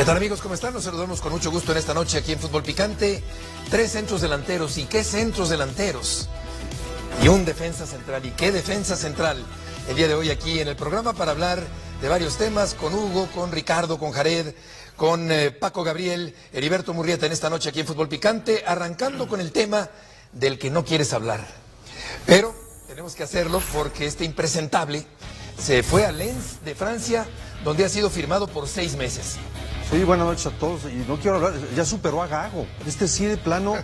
¿Qué tal, amigos? ¿Cómo están? Nos saludamos con mucho gusto en esta noche aquí en Fútbol Picante. 3 centros delanteros. ¿Y qué centros delanteros? Y un defensa central. ¿Y qué defensa central? El día de hoy aquí en el programa para hablar de varios temas con Hugo, con Ricardo, con Jared, con Paco Gabriel, Heriberto Murrieta en esta noche aquí en Fútbol Picante, arrancando con el tema del que no quieres hablar. Pero tenemos que hacerlo porque este impresentable se fue a Lens de Francia, donde ha sido firmado por 6 meses. Sí, buenas noches a todos. Y no quiero hablar, ya superó a Gago. Sí de plano.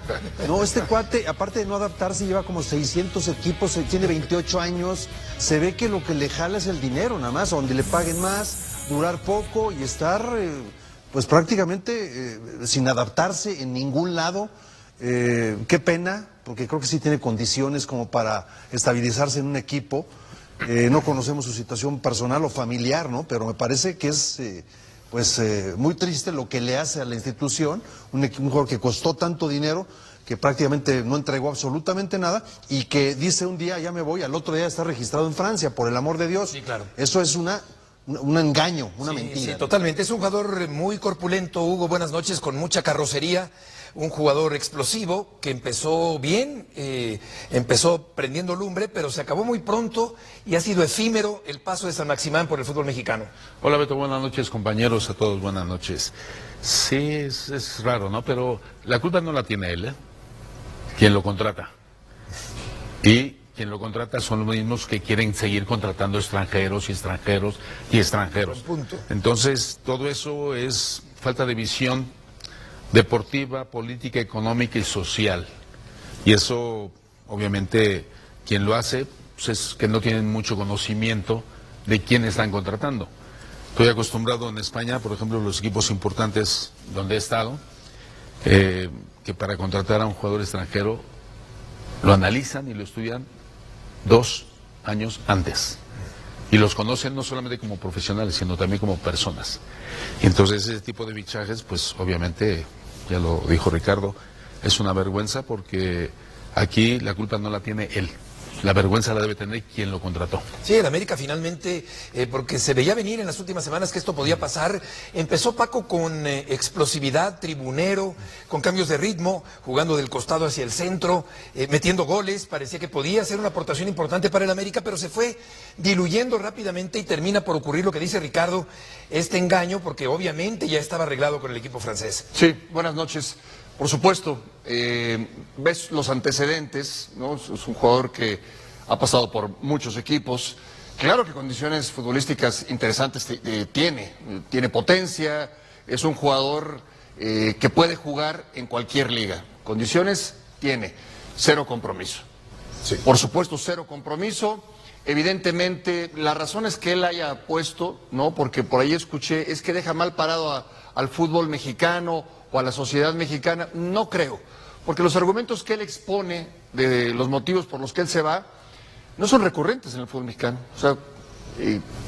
No, este cuate, aparte de no adaptarse, lleva como 600 equipos, tiene 28 años. Se ve que lo que le jala es el dinero, nada más, donde le paguen más, durar poco y estar, pues prácticamente sin adaptarse en ningún lado. Qué pena, porque creo que sí tiene condiciones como para estabilizarse en un equipo. No conocemos su situación personal o familiar, ¿no? Pero me parece que es muy triste lo que le hace a la institución, un jugador que costó tanto dinero, que prácticamente no entregó absolutamente nada y que dice un día ya me voy, al otro día está registrado en Francia, por el amor de Dios. Sí, claro. Eso es un engaño, una mentira. Sí, totalmente. Es un jugador muy corpulento, Hugo, buenas noches, con mucha carrocería. Un jugador explosivo que empezó bien, empezó prendiendo lumbre, pero se acabó muy pronto y ha sido efímero el paso de San Maximán por el fútbol mexicano. Hola Beto, buenas noches, compañeros, a todos buenas noches. Sí, es raro, ¿no? Pero la culpa no la tiene él, ¿eh? Quien lo contrata. Y quien lo contrata son los mismos que quieren seguir contratando extranjeros y extranjeros y extranjeros. Punto. Entonces, todo eso es falta de visión deportiva, política, económica y social. Y eso, obviamente, quien lo hace pues es que no tienen mucho conocimiento de quién están contratando. Estoy acostumbrado en España, por ejemplo, los equipos importantes donde he estado, que para contratar a un jugador extranjero lo analizan y lo estudian 2 años antes. Y los conocen no solamente como profesionales, sino también como personas. Y entonces ese tipo de fichajes, pues obviamente, ya lo dijo Ricardo, es una vergüenza porque aquí la culpa no la tiene él. La vergüenza la debe tener quien lo contrató. Sí, el América finalmente, porque se veía venir en las últimas semanas que esto podía pasar, empezó Paco con explosividad, tribunero, con cambios de ritmo, jugando del costado hacia el centro, metiendo goles, parecía que podía ser una aportación importante para el América, pero se fue diluyendo rápidamente y termina por ocurrir lo que dice Ricardo, este engaño, porque obviamente ya estaba arreglado con el equipo francés. Sí, buenas noches. Por supuesto, ves los antecedentes, ¿no? Es un jugador que ha pasado por muchos equipos. Claro que condiciones futbolísticas interesantes tiene potencia, es un jugador que puede jugar en cualquier liga. Condiciones tiene, 0 compromiso. Sí. Por supuesto, 0 compromiso. Evidentemente, las razones que él haya puesto, ¿no? Porque por ahí escuché, es que deja mal parado al fútbol mexicano o a la sociedad mexicana. No creo, porque los argumentos que él expone de los motivos por los que él se va no son recurrentes en el fútbol mexicano. O sea,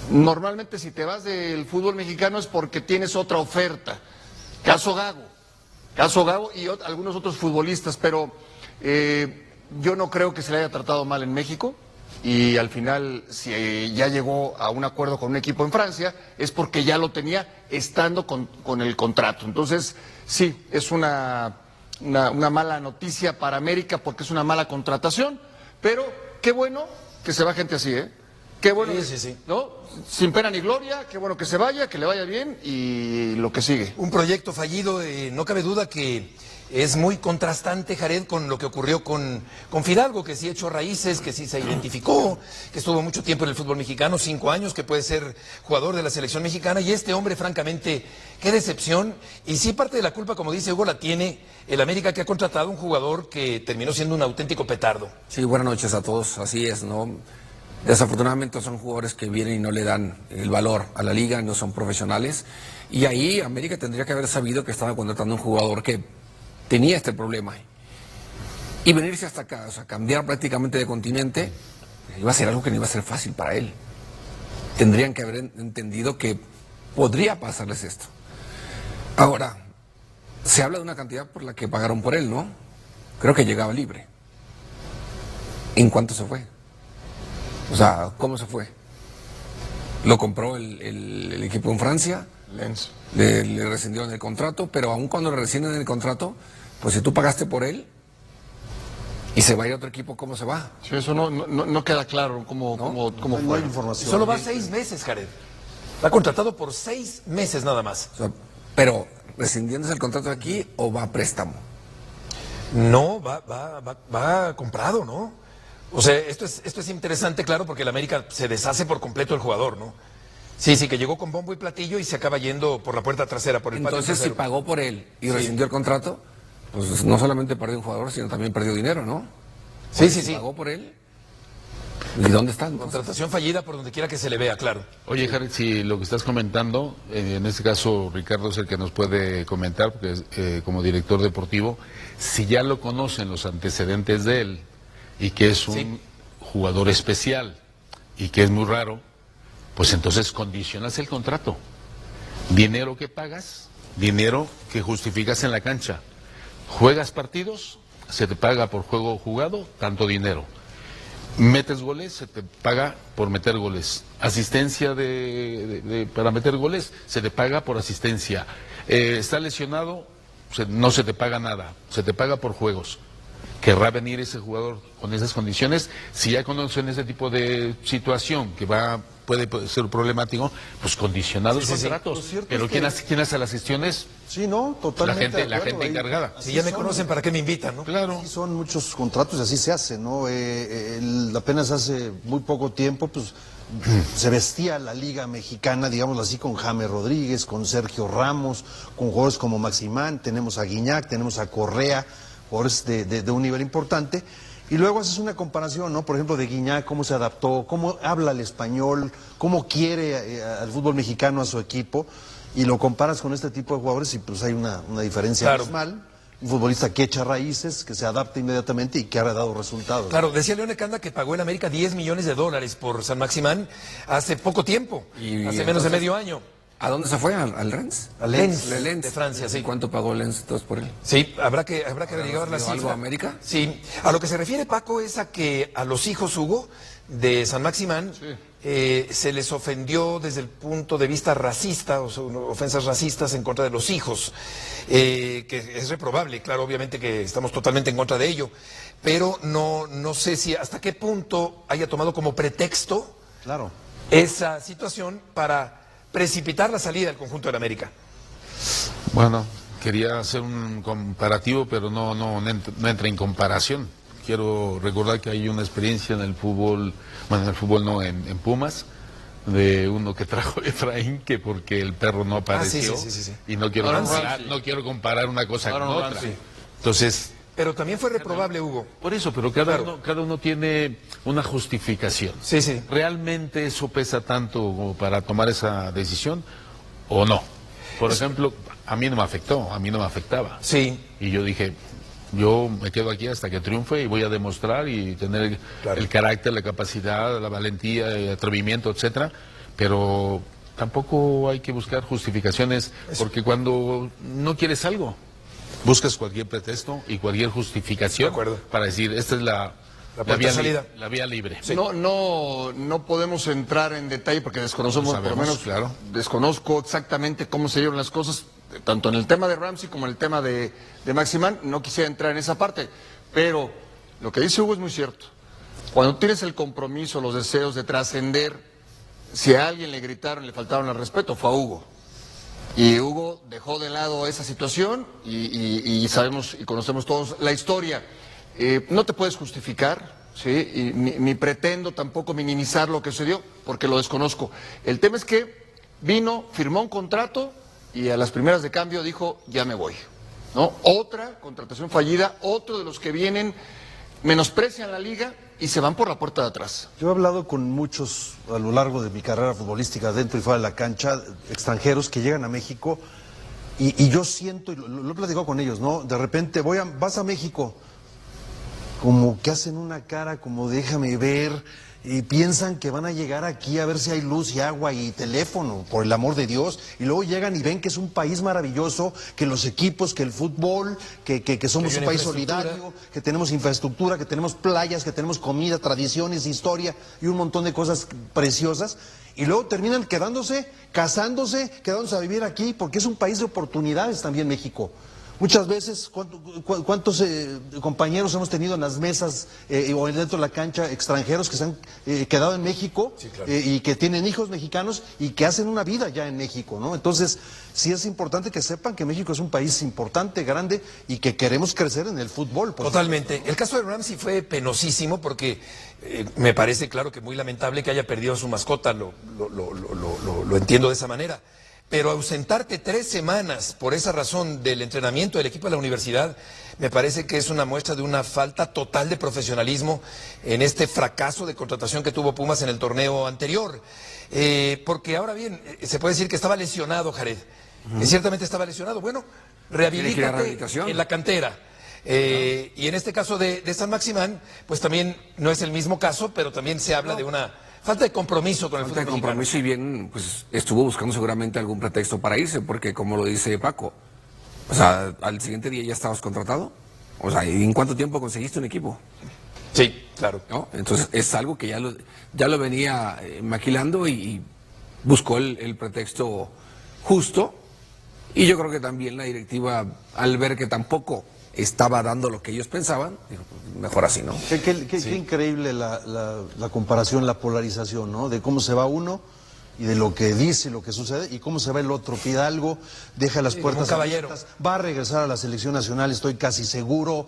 normalmente si te vas del fútbol mexicano es porque tienes otra oferta. Caso Gago y algunos otros futbolistas, pero yo no creo que se le haya tratado mal en México. Y al final, si ya llegó a un acuerdo con un equipo en Francia, es porque ya lo tenía estando con el contrato. Entonces, sí, es una mala noticia para América porque es una mala contratación, pero qué bueno que se va gente así, ¿eh? Qué bueno, Sí. ¿no? Sin pena ni gloria, qué bueno que se vaya, que le vaya bien y lo que sigue. Un proyecto fallido, no cabe duda que es muy contrastante, Jared, con lo que ocurrió con Fidalgo, que sí echó raíces, que sí se identificó, que estuvo mucho tiempo en el fútbol mexicano, 5 años, que puede ser jugador de la selección mexicana, y este hombre, francamente, qué decepción, y sí parte de la culpa, como dice Hugo, la tiene el América, que ha contratado un jugador que terminó siendo un auténtico petardo. Sí, buenas noches a todos, así es, ¿no? Desafortunadamente son jugadores que vienen y no le dan el valor a la liga, no son profesionales, y ahí América tendría que haber sabido que estaba contratando un jugador que tenía este problema. Y venirse hasta acá, o sea, cambiar prácticamente de continente, iba a ser algo que no iba a ser fácil para él. Tendrían que haber entendido que podría pasarles esto. Ahora, se habla de una cantidad por la que pagaron por él, ¿no? Creo que llegaba libre. ¿En cuánto se fue? O sea, ¿cómo se fue? ¿Lo compró el equipo en Francia? Lenz. Le rescindieron el contrato, pero aun cuando le rescinden el contrato, pues si tú pagaste por él y se va a ir a otro equipo, ¿cómo se va? Sí, eso no queda claro cómo No fue. hay información. Solo va 6 meses, Jared. Va contratado por 6 meses nada más. O sea, pero, ¿rescindiéndose el contrato aquí o va a préstamo? No, va comprado, ¿no? O sea, esto es interesante, claro, porque el América se deshace por completo el jugador, ¿no? Sí, que llegó con bombo y platillo y se acaba yendo por la puerta trasera, por el patio Entonces, si trasero. pagó por él y rescindió el contrato, pues no solamente perdió un jugador, sino también perdió dinero, ¿no? Sí. Si pagó por él, ¿y dónde está? Entonces? Contratación fallida por donde quiera que se le vea, claro. Oye, Jared, si lo que estás comentando, en este caso Ricardo es el que nos puede comentar, porque es, como director deportivo, si ya lo conocen los antecedentes de él y que es un jugador especial y que es muy raro, pues entonces condicionas el contrato. Dinero que pagas, dinero que justificas en la cancha. Juegas partidos, se te paga por juego jugado, tanto dinero. Metes goles, se te paga por meter goles. Asistencia para meter goles, se te paga por asistencia. Está lesionado, no se te paga nada, se te paga por juegos. ¿Querrá venir ese jugador con esas condiciones? Si ya conocen ese tipo de situación que puede ser problemático, pues condicionar los contratos. Pero ¿quién hace las gestiones? Sí, no, totalmente. La gente encargada. Si ya me conocen, ¿para qué me invitan, no? Claro. Sí, son muchos contratos y así se hace, ¿no? Apenas hace muy poco tiempo, pues se vestía la Liga Mexicana, digámoslo así, con James Rodríguez, con Sergio Ramos, con jugadores como Maximán, tenemos a Guiñac, tenemos a Correa, jugadores de un nivel importante. Y luego haces una comparación, ¿no? Por ejemplo, de Guiñac, cómo se adaptó, cómo habla el español, cómo quiere al fútbol mexicano, a su equipo, y lo comparas con este tipo de jugadores y pues hay una diferencia abismal. Un futbolista que echa raíces, que se adapta inmediatamente y que ha dado resultados. Claro, decía Leone Canda que pagó en América $10 millones por San Maximán hace poco tiempo, hace menos de medio año. ¿A dónde se fue? ¿Al Rennes? Al Lens, Lens. de Francia, sí. ¿Cuánto pagó Lens entonces por él? Sí, habrá que averiguar la cifra. ¿Algo a América? Sí, a lo que se refiere, Paco, es a que a los hijos, Hugo, de San Maximán, se les ofendió desde el punto de vista racista, o sea, ofensas racistas en contra de los hijos, que es reprobable, claro, obviamente que estamos totalmente en contra de ello, pero no sé si hasta qué punto haya tomado como pretexto esa situación para precipitar la salida del conjunto del América. Bueno, quería hacer un comparativo, pero no entra en comparación. Quiero recordar que hay una experiencia en el fútbol, bueno, en el fútbol no, en Pumas, de uno que trajo Efraín, que porque el perro no apareció, sí. y no quiero comparar una cosa con otra. Entonces... Pero también fue reprobable, Hugo. Por eso, pero cada uno tiene una justificación. Sí. ¿Realmente eso pesa tanto como para tomar esa decisión o no? Por ejemplo, a mí no me afectó, a mí no me afectaba. Sí. Y yo dije, yo me quedo aquí hasta que triunfe y voy a demostrar y tener el carácter, la capacidad, la valentía, el atrevimiento, etcétera. Pero tampoco hay que buscar justificaciones, porque cuando no quieres algo, buscas cualquier pretexto y cualquier justificación para decir, esta es la salida. La vía libre. Sí. No podemos entrar en detalle porque desconocemos, por lo menos, desconozco exactamente cómo se dieron las cosas, tanto en el tema de Ramsey como en el tema de Maximán. No quisiera entrar en esa parte, pero lo que dice Hugo es muy cierto. Cuando tienes el compromiso, los deseos de trascender, si a alguien le gritaron, le faltaron al respeto, fue a Hugo. Y Hugo dejó de lado esa situación y sabemos y conocemos todos la historia. No te puedes justificar, ¿sí? Y ni pretendo tampoco minimizar lo que sucedió, porque lo desconozco. El tema es que vino, firmó un contrato y a las primeras de cambio dijo, ya me voy, ¿no? Otra contratación fallida, otro de los que vienen, menosprecian la liga y se van por la puerta de atrás. Yo he hablado con muchos a lo largo de mi carrera futbolística, dentro y fuera de la cancha, extranjeros que llegan a México y yo siento, y lo he platicado con ellos, ¿no? De repente vas a México, como que hacen una cara como déjame ver, y piensan que van a llegar aquí a ver si hay luz y agua y teléfono, por el amor de Dios, y luego llegan y ven que es un país maravilloso, que los equipos, que el fútbol, que somos un país solidario, que tenemos infraestructura, que tenemos playas, que tenemos comida, tradiciones, historia y un montón de cosas preciosas, y luego terminan quedándose, casándose, quedándose a vivir aquí, porque es un país de oportunidades también México. Muchas veces, ¿cuántos compañeros hemos tenido en las mesas o dentro de la cancha extranjeros que se han quedado en México, sí, claro, y que tienen hijos mexicanos y que hacen una vida ya en México, ¿no? Entonces, sí es importante que sepan que México es un país importante, grande y que queremos crecer en el fútbol. Totalmente. Supuesto. El caso de Ramsey fue penosísimo porque me parece, claro, que muy lamentable que haya perdido a su mascota, lo entiendo de esa manera. Pero ausentarte 3 semanas por esa razón del entrenamiento del equipo de la universidad, me parece que es una muestra de una falta total de profesionalismo en este fracaso de contratación que tuvo Pumas en el torneo anterior. Porque ahora bien, se puede decir que estaba lesionado, Jared. Ciertamente estaba lesionado. Bueno, rehabilítate en la cantera. Y en este caso de San Maximán, pues también no es el mismo caso, pero también se habla de una falta de compromiso con el fútbol mexicano. Compromiso, y bien, pues estuvo buscando seguramente algún pretexto para irse, porque como lo dice Paco, o sea, al siguiente día ya estabas contratado. O sea, ¿y en cuánto tiempo conseguiste un equipo? Sí, claro. ¿No? Entonces es algo que ya lo venía maquilando y buscó el pretexto justo. Y yo creo que también la directiva, al ver que tampoco estaba dando lo que ellos pensaban, dijo, mejor así, ¿no? Qué increíble la comparación, la polarización, ¿no? De cómo se va uno y de lo que dice, lo que sucede, y cómo se va el otro. Fidalgo deja las puertas abiertas, va a regresar a la selección nacional, estoy casi seguro,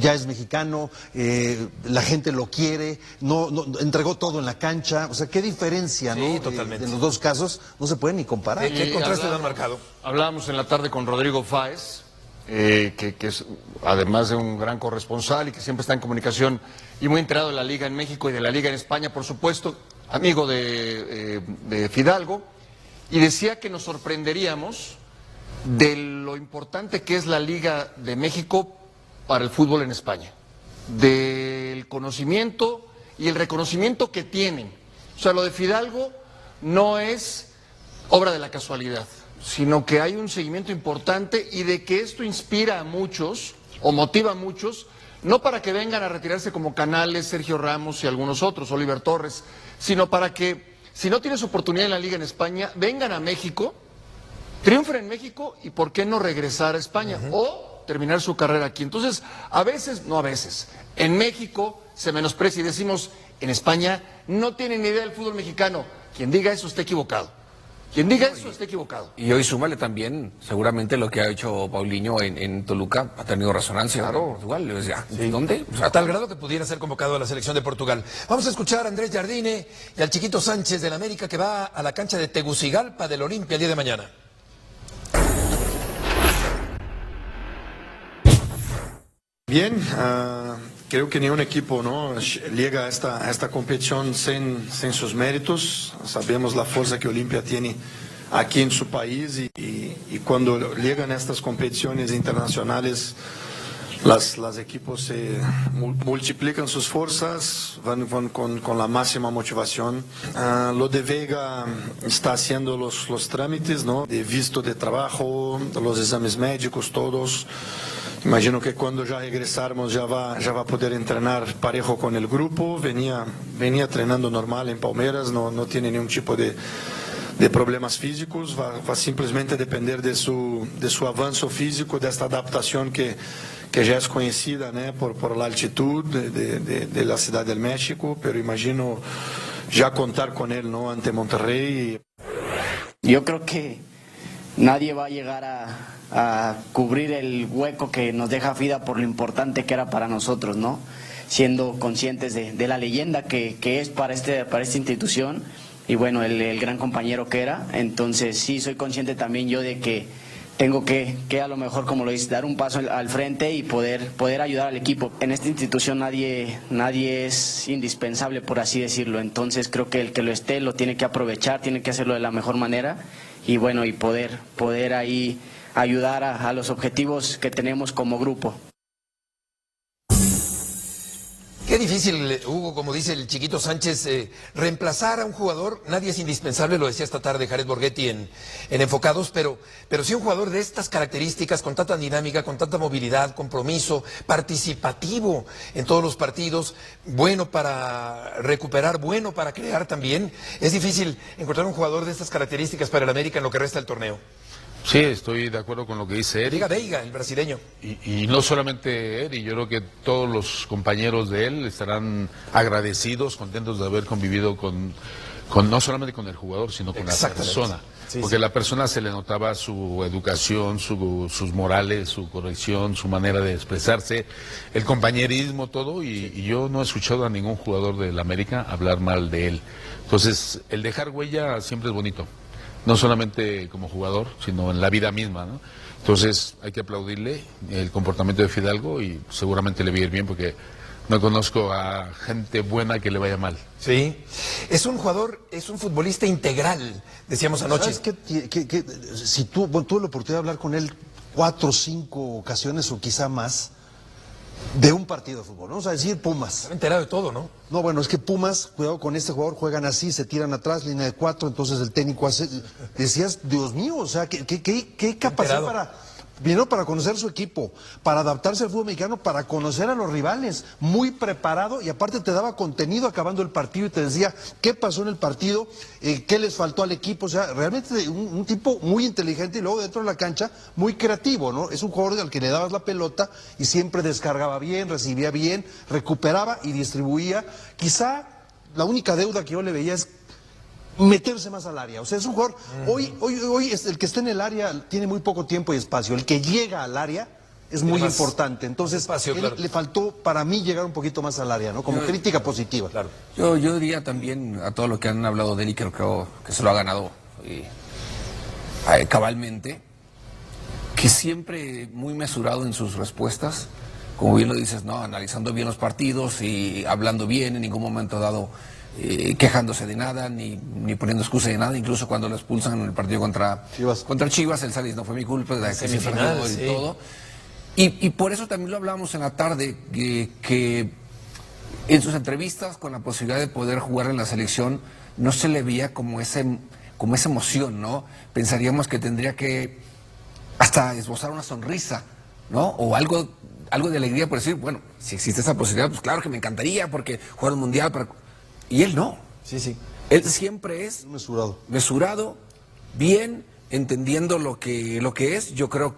ya es mexicano, la gente lo quiere, no entregó todo en la cancha. O sea, qué diferencia, ¿no? Totalmente. En los dos casos no se pueden ni comparar. ¿Qué contraste han marcado? Hablábamos en la tarde con Rodrigo Fáez, que es además de un gran corresponsal y que siempre está en comunicación y muy enterado de la Liga en México y de la Liga en España, por supuesto, amigo de Fidalgo, y decía que nos sorprenderíamos de lo importante que es la Liga de México para el fútbol en España, del conocimiento y el reconocimiento que tienen. O sea, lo de Fidalgo no es obra de la casualidad, sino que hay un seguimiento importante y de que esto inspira a muchos o motiva a muchos, no para que vengan a retirarse como Canales, Sergio Ramos y algunos otros, Oliver Torres, sino para que, si no tienes oportunidad en la Liga en España, vengan a México, triunfen en México y por qué no regresar a España o terminar su carrera aquí. Entonces, en México se menosprecia y decimos, en España no tienen ni idea del fútbol mexicano. Quien diga eso está equivocado. Quien diga eso está equivocado. Y hoy súmale también, seguramente lo que ha hecho Paulinho en Toluca ha tenido resonancia. Claro. Portugal, ¿dónde? O sea, a tal grado que pudiera ser convocado a la selección de Portugal. Vamos a escuchar a Andrés Jardine y al Chiquito Sánchez del América, que va a la cancha de Tegucigalpa del Olimpia el día de mañana. Bien, creo que ningún equipo no llega a esta competición sin sus méritos. Sabemos la fuerza que Olimpia tiene aquí en su país y cuando llegan a estas competiciones internacionales, los equipos se multiplican sus fuerzas, van con la máxima motivación. Lo de Vega está haciendo los trámites, ¿no? De visto de trabajo, los exámenes médicos, todos. Imagino que cuando ya regresarmos ya va a poder entrenar parejo con el grupo. Venía entrenando normal en Palmeiras, no tiene ningún tipo de problemas físicos, va simplemente depender de su avanzo físico, de esta adaptación que ya es conocida, ¿no? por la altitud de la Ciudad del México, pero imagino ya contar con él, ¿no? Ante Monterrey. Yo creo que nadie va a llegar a cubrir el hueco que nos deja Fida por lo importante que era para nosotros, ¿no? Siendo conscientes de la leyenda que es para esta institución y bueno, el gran compañero que era. Entonces sí, soy consciente también yo de que tengo que a lo mejor, como lo dices, dar un paso al frente y poder ayudar al equipo. En esta institución nadie es indispensable, por así decirlo. Entonces creo que el que lo esté lo tiene que aprovechar, tiene que hacerlo de la mejor manera y bueno, y poder ahí ayudar a los objetivos que tenemos como grupo. Qué difícil, Hugo, como dice el Chiquito Sánchez, reemplazar a un jugador. Nadie es indispensable, lo decía esta tarde Jared Borghetti en Enfocados, pero sí un jugador de estas características, con tanta dinámica, con tanta movilidad, compromiso, participativo en todos los partidos, bueno para recuperar, bueno para crear también. Es difícil encontrar un jugador de estas características para el América en lo que resta del torneo. Sí, estoy de acuerdo con lo que dice Eric. Diga Veiga, el brasileño. Y no solamente Eric, yo creo que todos los compañeros de él estarán agradecidos, contentos de haber convivido con no solamente con el jugador, sino con la persona. Sí, porque sí. la persona se le notaba su educación, sus morales, su corrección, su manera de expresarse, el compañerismo, todo, y yo no he escuchado a ningún jugador del América hablar mal de él. Entonces, el dejar huella siempre es bonito. No solamente como jugador, sino en la vida misma, ¿no? Entonces hay que aplaudirle el comportamiento de Fidalgo y seguramente le va a ir bien porque no conozco a gente buena que le vaya mal. Sí, es un jugador, es un futbolista integral, decíamos anoche. ¿Sabes qué? Si tuve la oportunidad de hablar con él 4 o 5 ocasiones o quizá más, de un partido de fútbol, vamos a decir Pumas. Estaba enterado de todo, ¿no? No, bueno, es que Pumas, cuidado con este jugador, juegan así, se tiran atrás, línea de 4, entonces el técnico hace... Decías, Dios mío, o sea, qué capacidad Enterado. Vino para conocer su equipo, para adaptarse al fútbol mexicano, para conocer a los rivales, muy preparado y aparte te daba contenido acabando el partido y te decía qué pasó en el partido, qué les faltó al equipo, o sea, realmente un tipo muy inteligente y luego dentro de la cancha muy creativo, ¿no? Es un jugador al que le dabas la pelota y siempre descargaba bien, recibía bien, recuperaba y distribuía. Quizá la única deuda que yo le veía es meterse más al área, o sea, es un jugador, hoy es el que está en el área tiene muy poco tiempo y espacio, el que llega al área es muy más importante, entonces espacio, él claro. le faltó para mí llegar un poquito más al área, ¿no? Como crítica positiva. Claro. Yo diría también a todo lo que han hablado de él y creo que se lo ha ganado cabalmente, que siempre muy mesurado en sus respuestas, como bien lo dices, ¿no? Analizando bien los partidos y hablando bien, en ningún momento dado quejándose de nada, ni poniendo excusa de nada, incluso cuando lo expulsan en el partido contra Chivas, él sale y no fue mi culpa, la que se Semifinal, perdió y sí. todo. Y por eso también lo hablábamos en la tarde, que en sus entrevistas con la posibilidad de poder jugar en la selección, no se le veía como esa emoción, ¿no? Pensaríamos que tendría que hasta esbozar una sonrisa, ¿no? O algo de alegría por decir, bueno, si existe esa posibilidad, pues claro que me encantaría porque jugar un mundial para... Y él no. Sí, sí. Él siempre es mesurado, bien, entendiendo lo que es. Yo creo,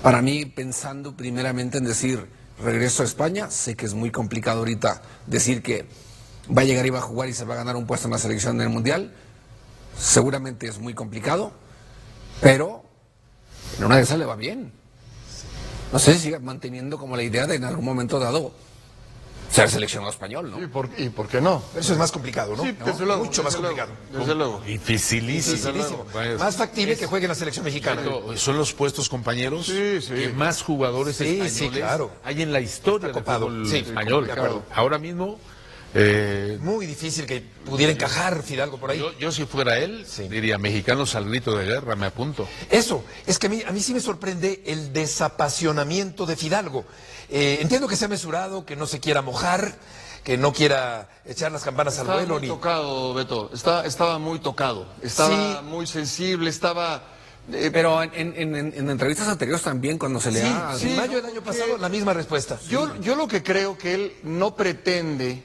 para mí, pensando primeramente en decir, regreso a España, sé que es muy complicado ahorita decir que va a llegar y va a jugar y se va a ganar un puesto en la selección del Mundial. Seguramente es muy complicado, pero en una de esas le va bien. No sé si siga manteniendo como la idea de en algún momento dado ser seleccionado español, ¿no? ¿Y por qué no? Pero eso es más complicado, ¿no? Sí, ¿No? desde luego. Mucho más desde complicado. luego, desde luego. Dificilísimo. Dificilísimo. Vaya, Más factible que juegue en la selección mexicana. Son los puestos, compañeros, Sí, sí. que más jugadores Sí, españoles sí, claro. hay en la historia Está del copado. fútbol Sí, español. de acuerdo. Ahora mismo, Muy difícil que pudiera encajar Fidalgo por ahí. yo si fuera él, Sí. diría, mexicanos al grito de guerra, me apunto. Eso, es que a mí sí me sorprende el desapasionamiento de Fidalgo. Entiendo que sea mesurado, que no se quiera mojar, que no quiera echar las campanas al Estaba vuelo. muy tocado, Beto. Estaba muy tocado. Estaba Sí. muy sensible, estaba... Pero en entrevistas anteriores también, cuando se le Sí, ha... en mayo del año pasado la misma respuesta. Yo lo que creo que él no pretende,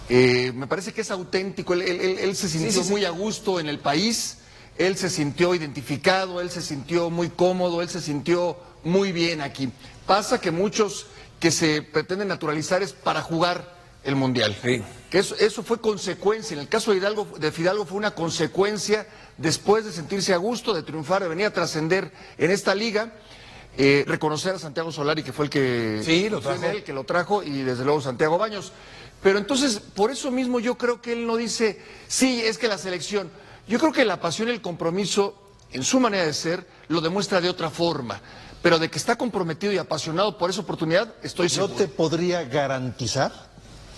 me parece que es auténtico, él se sintió sí. muy a gusto en el país, él se sintió identificado, él se sintió muy cómodo, él se sintió muy bien aquí. Pasa que muchos que se pretenden naturalizar es para jugar el Mundial. Sí. Que eso fue consecuencia, en el caso de Fidalgo fue una consecuencia después de sentirse a gusto, de triunfar, de venir a trascender en esta liga. Reconocer a Santiago Solari, que fue el que Sí, lo confió en trajo. él, que lo trajo, y desde luego Santiago Baños. Pero entonces, por eso mismo yo creo que él no dice, sí, es que la selección. Yo creo que la pasión y el compromiso, en su manera de ser, lo demuestra de otra forma. Pero de que está comprometido y apasionado por esa oportunidad, estoy Yo seguro. te podría garantizar,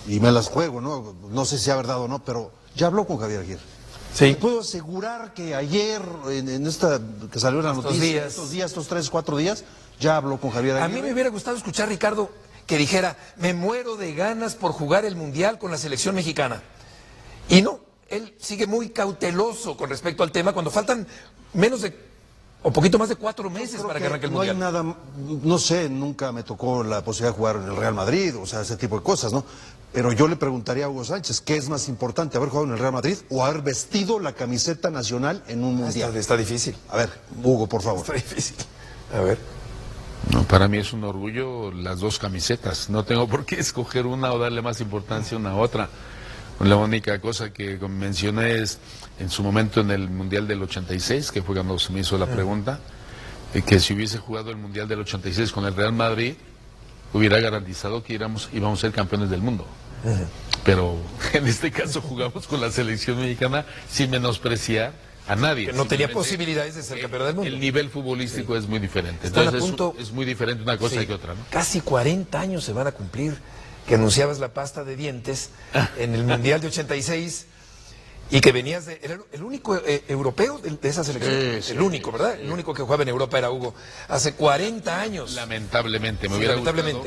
y me las juego, ¿no? No sé si sea verdad o no, pero ya habló con Javier Aguirre. Sí. Puedo asegurar que ayer, en esta que salió la Estos noticia, días. estos 3, 4 días, ya habló con Javier A Aguirre. mí me hubiera gustado escuchar, Ricardo, que dijera, me muero de ganas por jugar el Mundial con la selección mexicana. Y no, él sigue muy cauteloso con respecto al tema cuando faltan menos de, o poquito más de 4 meses para que arranque el Mundial. No hay nada, no sé, nunca me tocó la posibilidad de jugar en el Real Madrid, o sea, ese tipo de cosas, ¿no? Pero yo le preguntaría a Hugo Sánchez, ¿qué es más importante, haber jugado en el Real Madrid o haber vestido la camiseta nacional en un Mundial? Está difícil. A ver, Hugo, por favor. Está difícil. A ver. No, para mí es un orgullo las 2 camisetas. No tengo por qué escoger una o darle más importancia a una a otra. La única cosa que mencioné es en su momento en el Mundial del 86, que fue cuando se me hizo la pregunta, que si hubiese jugado el Mundial del 86 con el Real Madrid, hubiera garantizado que íbamos a ser campeones del mundo. Pero en este caso jugamos con la selección mexicana sin menospreciar a nadie. Que no tenía posibilidades de ser campeón del mundo. El nivel futbolístico es muy diferente. Están Entonces a punto, es muy diferente una cosa que otra, ¿no? Casi 40 años se van a cumplir que anunciabas la pasta de dientes en el Mundial de 86 y que venías de... Era el único europeo de esa selección. Sí, el único, ¿verdad? Sí. El único que jugaba en Europa era Hugo. Hace 40 años. Lamentablemente, me hubiera gustado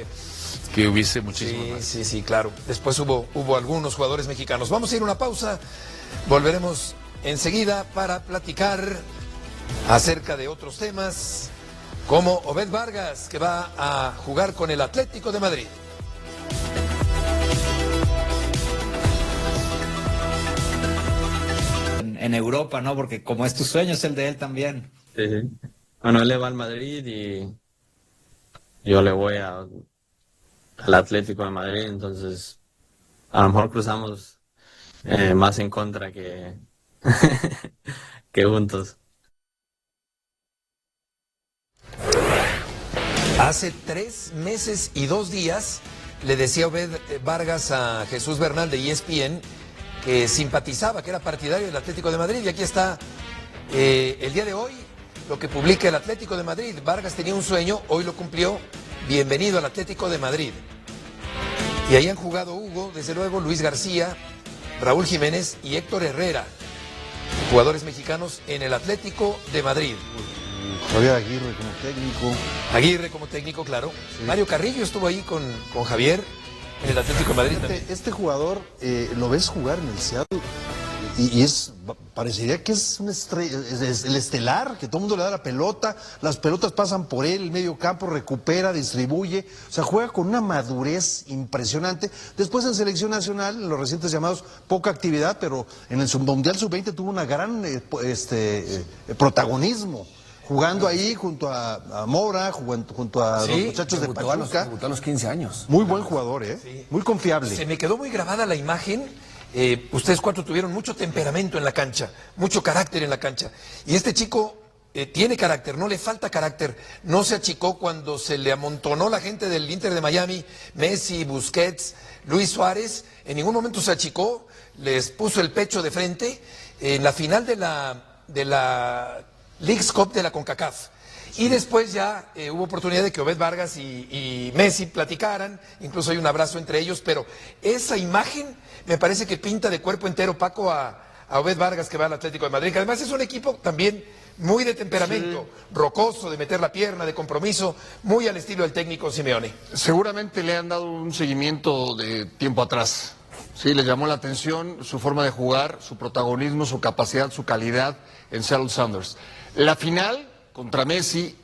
que hubiese muchísimo más. Sí, claro. Después hubo algunos jugadores mexicanos. Vamos a ir a una pausa. Volveremos enseguida para platicar acerca de otros temas, como Obed Vargas, que va a jugar con el Atlético de Madrid. En Europa, ¿no? Porque como es tu sueño, es el de él también. Sí. Bueno, él le va al Madrid y yo le voy al Atlético de Madrid, entonces a lo mejor cruzamos más en contra que, que juntos. Hace 3 meses y 2 días le decía Obed Vargas a Jesús Bernal de ESPN que simpatizaba, que era partidario del Atlético de Madrid, y aquí está el día de hoy lo que publica el Atlético de Madrid. Vargas tenía un sueño, hoy lo cumplió. Bienvenido al Atlético de Madrid. Y ahí han jugado Hugo, desde luego, Luis García, Raúl Jiménez y Héctor Herrera, jugadores mexicanos en el Atlético de Madrid. Javier Aguirre como técnico. Aguirre como técnico, claro. Sí. Mario Carrillo estuvo ahí con Javier en el Atlético de Madrid. Este jugador lo ves jugar en el Seattle y parecería que es una estrella, es el estelar, que todo el mundo le da la pelota, las pelotas pasan por él, el medio campo recupera, distribuye, o sea, juega con una madurez impresionante. Después en selección nacional, en los recientes llamados, poca actividad, pero en el Mundial Sub-20 tuvo una gran protagonismo. Jugando ahí junto a Mora, junto a los muchachos de Pachuca. Debutó a los 15 años. Muy buen jugador, sí. Muy confiable. Se me quedó muy grabada la imagen. Ustedes 4 tuvieron mucho temperamento en la cancha, mucho carácter en la cancha. Y este chico tiene carácter, no le falta carácter. No se achicó cuando se le amontonó la gente del Inter de Miami, Messi, Busquets, Luis Suárez. En ningún momento se achicó, les puso el pecho de frente. En la final de la Leagues Cup de la CONCACAF. Y después ya hubo oportunidad de que Obed Vargas y Messi platicaran, incluso hay un abrazo entre ellos, pero esa imagen me parece que pinta de cuerpo entero, Paco, a Obed Vargas, que va al Atlético de Madrid, que además es un equipo también muy de temperamento, rocoso, de meter la pierna, de compromiso, muy al estilo del técnico Simeone. Seguramente le han dado un seguimiento de tiempo atrás. Sí, les llamó la atención su forma de jugar, su protagonismo, su capacidad, su calidad en Seattle Sounders. La final contra Messi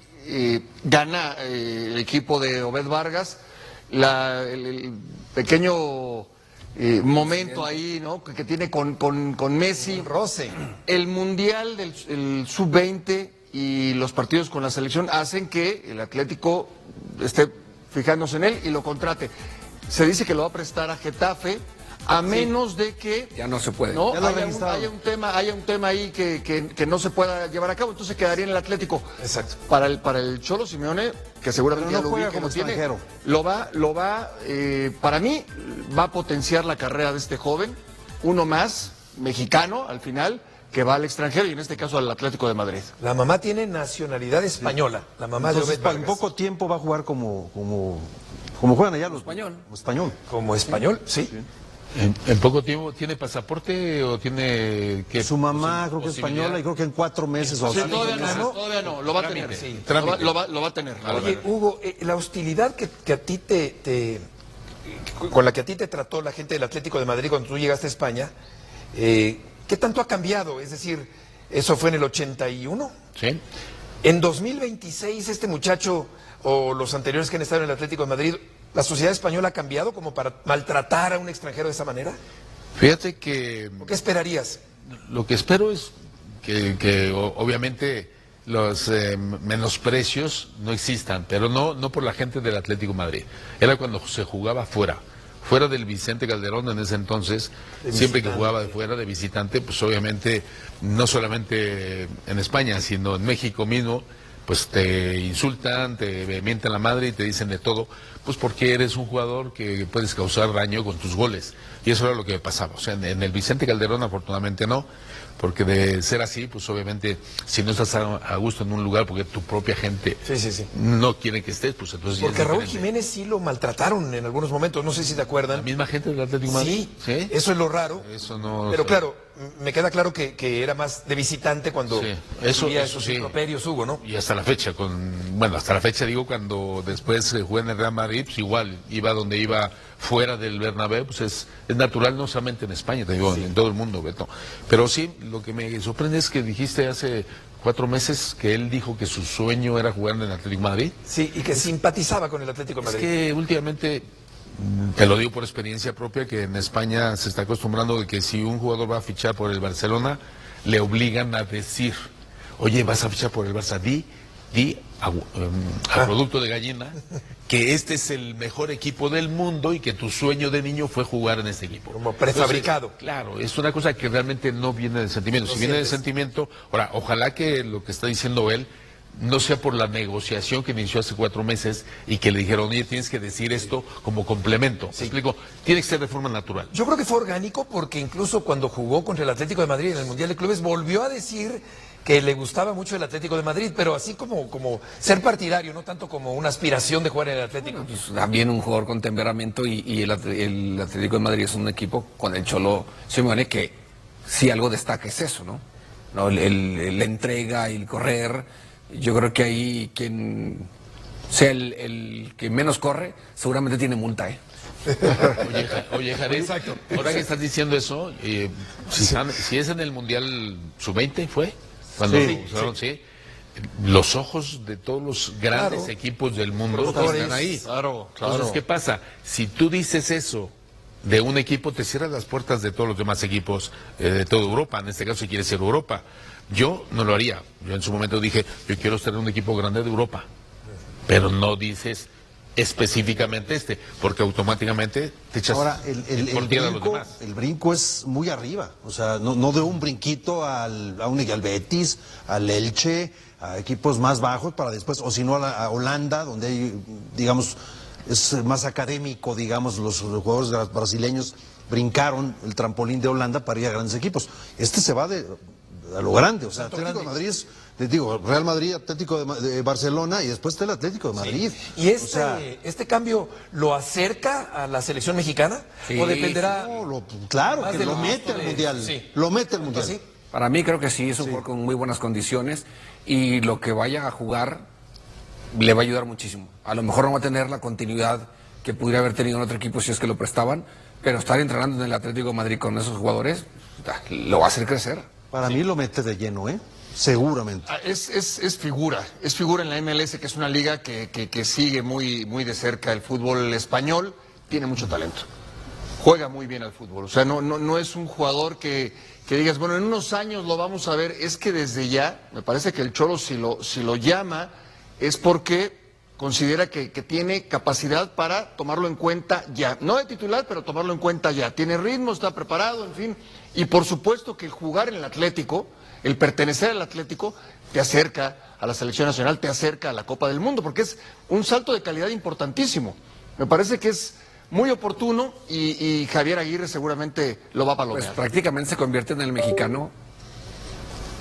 gana el equipo de Obed Vargas, el pequeño momento ahí, ¿no?, que tiene con Messi, roce. El Mundial del Sub-20 y los partidos con la selección hacen que el Atlético esté fijándose en él y lo contrate. Se dice que lo va a prestar a Getafe, a menos de que ya no se puede. No, haya un tema ahí que no se pueda llevar a cabo, entonces quedaría en el Atlético. Exacto. Para el Cholo Simeone, que seguramente no ya lo juega ubica, como extranjero. Para mí va a potenciar la carrera de este joven, uno más, mexicano al final, que va al extranjero y en este caso al Atlético de Madrid. La mamá tiene nacionalidad española, la mamá de Obed Vargas. En poco tiempo va a jugar como juegan allá los español. Como español. Como español, sí. En poco tiempo, ¿tiene pasaporte o tiene qué? Su mamá creo que es española y creo que en 4 meses o Sí, así. todavía no, lo va a tener. sí. Lo va a tener. Oye, Hugo, la hostilidad que a ti con la que a ti te trató la gente del Atlético de Madrid cuando tú llegaste a España, ¿qué tanto ha cambiado? Es decir, eso fue en el 81. Sí. En 2026 este muchacho o los anteriores que han estado en el Atlético de Madrid, ¿la sociedad española ha cambiado como para maltratar a un extranjero de esa manera? Fíjate que ¿O qué esperarías? lo que espero es que obviamente los menosprecios no existan, pero no por la gente del Atlético de Madrid. Era cuando se jugaba fuera del Vicente Calderón en ese entonces, siempre que jugaba de fuera, de visitante, pues obviamente no solamente en España, sino en México mismo, pues te insultan, te mienten la madre y te dicen de todo, pues porque eres un jugador que puedes causar daño con tus goles. Y eso era lo que pasaba. O sea, en el Vicente Calderón afortunadamente no, porque de ser así, pues obviamente si no estás a gusto en un lugar porque tu propia gente no quiere que estés, pues entonces Porque ya es Raúl diferente. Jiménez sí lo maltrataron en algunos momentos, no sé si te acuerdan. La misma gente del Atlético de Madrid. Sí, eso es lo raro. Eso no. Pero claro, me queda claro que era más de visitante cuando Sí, eso esos sí. improperios, Hugo, ¿no? Y hasta la fecha, hasta la fecha digo, cuando después jugué en el Real Madrid, pues igual, iba donde iba fuera del Bernabéu, pues es natural, no solamente en España, te digo, en todo el mundo, Beto. Pero sí, lo que me sorprende es que dijiste hace 4 meses que él dijo que su sueño era jugar en el Atlético de Madrid. Sí, y que simpatizaba con el Atlético de Es Madrid. que últimamente, te lo digo por experiencia propia, que en España se está acostumbrando de que si un jugador va a fichar por el Barcelona, le obligan a decir, oye, vas a fichar por el Barça, di a producto de gallina que este es el mejor equipo del mundo y que tu sueño de niño fue jugar en este equipo. Como prefabricado. Entonces, claro, es una cosa que realmente no viene del sentimiento. Si viene del sentimiento, ahora, ojalá que lo que está diciendo él no sea por la negociación que inició hace 4 meses y que le dijeron, oye, tienes que decir esto como complemento. ¿Me explico? Tiene que ser de forma natural. Yo creo que fue orgánico porque incluso cuando jugó contra el Atlético de Madrid en el Mundial de Clubes volvió a decir que le gustaba mucho el Atlético de Madrid, pero así como ser partidario, no tanto como una aspiración de jugar en el Atlético. Pues, también un jugador con temperamento y el Atlético de Madrid es un equipo con el Cholo Simeone que si algo destaca es eso, ¿no? La entrega y el correr. Yo creo que ahí quien sea el que menos corre seguramente tiene multa, ¿eh? Oye, Jared, ahora que estás diciendo eso, si es en el Mundial Sub-20, ¿fue? Cuando sí. Los ojos de todos los grandes equipos del mundo están ahí. Claro. Entonces, ¿qué pasa? Si tú dices eso de un equipo, te cierras las puertas de todos los demás equipos de toda Europa. En este caso, si quieres ser Europa. Yo no lo haría. Yo en su momento dije, yo quiero ser un equipo grande de Europa. Pero no dices específicamente porque automáticamente te echas Ahora, por tierra a los demás. el brinco es muy arriba, o sea, no de un brinquito al Betis, al Elche, a equipos más bajos para después, o si no a Holanda, donde hay, digamos, es más académico, digamos, los jugadores brasileños brincaron el trampolín de Holanda para ir a grandes equipos. Este se va a lo grande, o sea, Atlético de Madrid es, les digo, Real Madrid, Atlético de Barcelona y después está el Atlético de Madrid. Sí. ¿Y este cambio lo acerca a la selección mexicana? Sí, ¿O dependerá? Claro, más que del lo gusto mete al Mundial. Sí. Lo mete al Mundial. ¿Sí? Para mí creo que sí, es un jugador con muy buenas condiciones y lo que vaya a jugar le va a ayudar muchísimo. A lo mejor no va a tener la continuidad que pudiera haber tenido en otro equipo si es que lo prestaban, pero estar entrenando en el Atlético de Madrid con esos jugadores lo va a hacer crecer. Para mí lo mete de lleno, ¿eh? Seguramente. Es figura en la MLS, que es una liga que sigue muy de cerca el fútbol español, tiene mucho talento, juega muy bien al fútbol, o sea, no es un jugador que digas, bueno, en unos años lo vamos a ver, es que desde ya, me parece que el Cholo si lo llama, es porque considera que tiene capacidad para tomarlo en cuenta ya, no de titular, pero tomarlo en cuenta ya, tiene ritmo, está preparado, en fin, y por supuesto que el jugar en el Atlético, el pertenecer al Atlético te acerca a la selección nacional, te acerca a la Copa del Mundo, porque es un salto de calidad importantísimo. Me parece que es muy oportuno y Javier Aguirre seguramente lo va a palomear. Pues prácticamente se convierte en el mexicano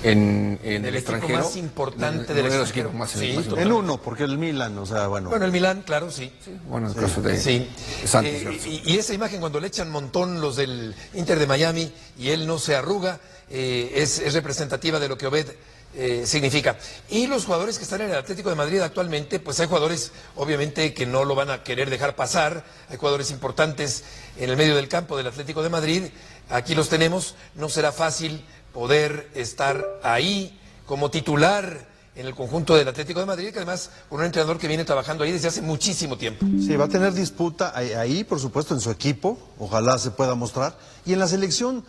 en el el equipo extranjero. más importante del Uno de los extranjero. equipos más Sí, importantes. En uno, porque el Milan, o sea, bueno. Bueno, el Milán, claro, sí. Bueno, en el caso de Sí. Santos. Y esa imagen cuando le echan montón los del Inter de Miami y él no se arruga, es representativa de lo que Obed significa. Y los jugadores que están en el Atlético de Madrid actualmente, pues hay jugadores obviamente que no lo van a querer dejar pasar, hay jugadores importantes en el medio del campo del Atlético de Madrid, aquí los tenemos, no será fácil poder estar ahí como titular en el conjunto del Atlético de Madrid, que además con un entrenador que viene trabajando ahí desde hace muchísimo tiempo. Sí, va a tener disputa ahí, por supuesto, en su equipo, ojalá se pueda mostrar. Y en la selección,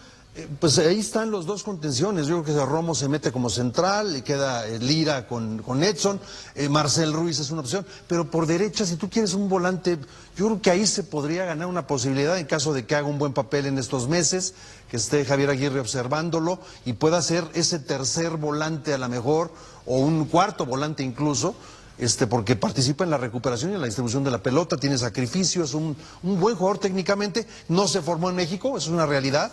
pues ahí están los dos contenciones. Yo creo que Romo se mete como central, le queda Lira con Edson, Marcel Ruiz es una opción, pero por derecha, si tú quieres un volante, yo creo que ahí se podría ganar una posibilidad en caso de que haga un buen papel en estos meses, que esté Javier Aguirre observándolo y pueda ser ese tercer volante a lo mejor, o un cuarto volante incluso, porque participa en la recuperación y en la distribución de la pelota, tiene sacrificio, es un buen jugador técnicamente, no se formó en México, es una realidad.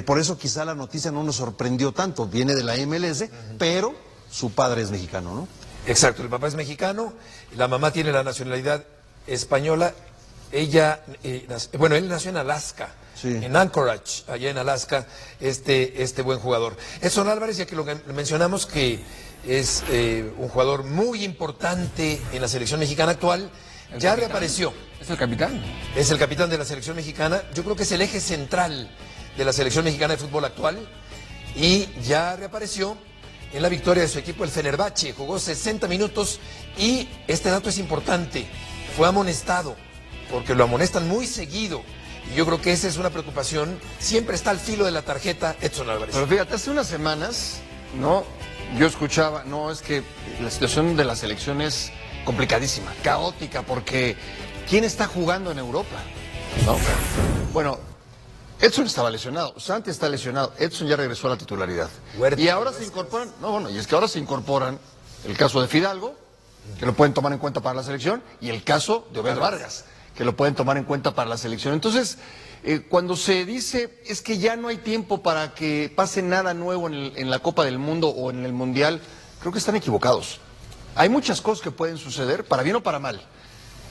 Por eso quizá la noticia no nos sorprendió tanto, viene de la MLS, pero su padre es mexicano, ¿no? Exacto, el papá es mexicano, la mamá tiene la nacionalidad española, ella, él nació en Alaska, sí, en Anchorage, allá en Alaska, este buen jugador. Edson Álvarez, ya que lo mencionamos, que es un jugador muy importante en la selección mexicana actual, ya reapareció. ¿Es el capitán? Es el capitán de la selección mexicana, yo creo que es el eje central de la selección mexicana de fútbol actual, y ya reapareció en la victoria de su equipo, el Fenerbahce. Jugó 60 minutos y este dato es importante, fue amonestado, porque lo amonestan muy seguido, y yo creo que esa es una preocupación, siempre está al filo de la tarjeta Edson Álvarez. Pero fíjate, hace unas semanas, ¿no? Yo escuchaba, no, es que la situación de la selección es complicadísima, caótica, porque ¿quién está jugando en Europa? ¿No? Bueno, Edson estaba lesionado, Santi está lesionado, Edson ya regresó a la titularidad. Huerta, y ahora se incorporan, y es que ahora se incorporan el caso de Fidalgo, que lo pueden tomar en cuenta para la selección, y el caso de Obed Vargas, que lo pueden tomar en cuenta para la selección. Entonces, cuando se dice es que ya no hay tiempo para que pase nada nuevo en la Copa del Mundo o en el Mundial, creo que están equivocados. Hay muchas cosas que pueden suceder, para bien o para mal.